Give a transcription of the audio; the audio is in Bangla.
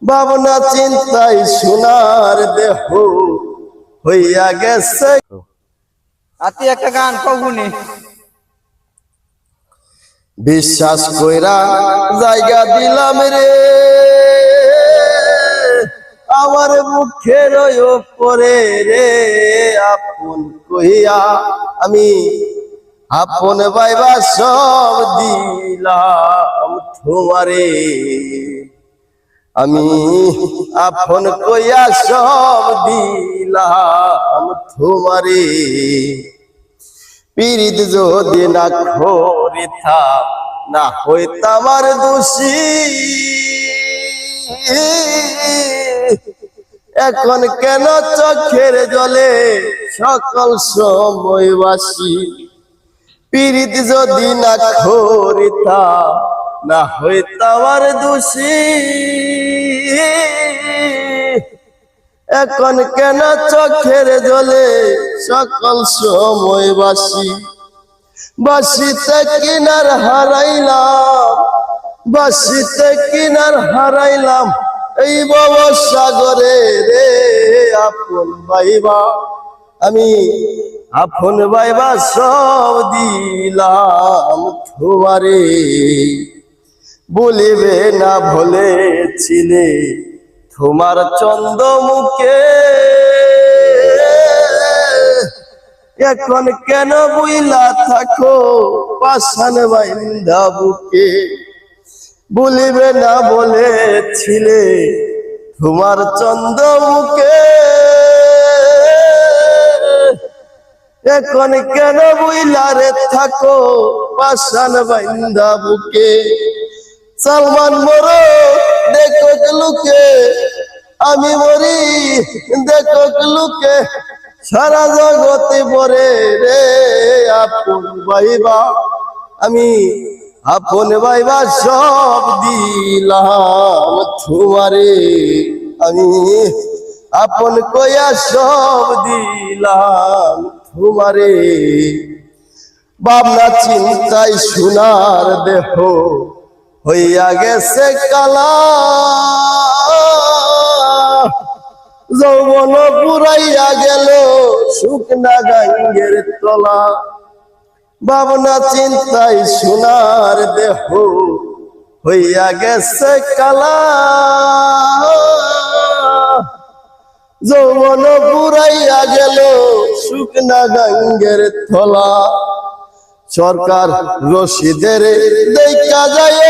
ভাবনা চিন্তায় সোনার দেহ হইয়া গেছে। আতি একটা গান কখনই বিশ্বাস কইরা জায়গা দিলাম রে আমার মুখের উপরে রে আপন কইয়া আমি আপন বাইবা সব দিলাম তোমারে আমি আপন কইয়া সব দিলাম তোমারে পীড়িত যদি না করিতা না হইতাম আর দোষী এখন কেন চোখের জলে সকল সময়বাসী পীড়িত যদি না করিতা না হইতাম আর দোষী এখন কেন চোখের জলে সকল সময়বাসী বাসিতে কিনার হারাইলাম বাসিতে কিনার হারাইলাম এই ভবসাগরে রে আপন ভাইবা আমি আপন ভাইবা সব দিলাম তোমারে বলিবে না বলেছিলে তোমার চন্দ মুখে এখন কেন বুইলা থাকো পাষাণ বাইন্ধা বুকে বলিবে না বলেছিলে তোমার চন্দ মুখে এখন কেন বুইলা রে থাকো পাষাণ বাইন্ধা বুকে সালমান মরো দেখো লুকে আমি মরি দেখো লুকে সারা জগতে পরে রে আপন ভাইবা আমি আপন ভাইবা সব দিলাম তোমারে আমি আপন কইয়া সব দিলাম তোমারে ভাবনা চিন্তায় সোনার দেহ হইয়া গেছে কালা যৌবন পুরাইয়া গেল শুকনা গাঙ্গের তলা ভাবনা চিন্তায় সোনার দেহ হইয়া গেছে কালা যৌবন পুরাইয়া গেল শুকনা গাঙ্গের তলা সরকার রশিদের দেখা যায়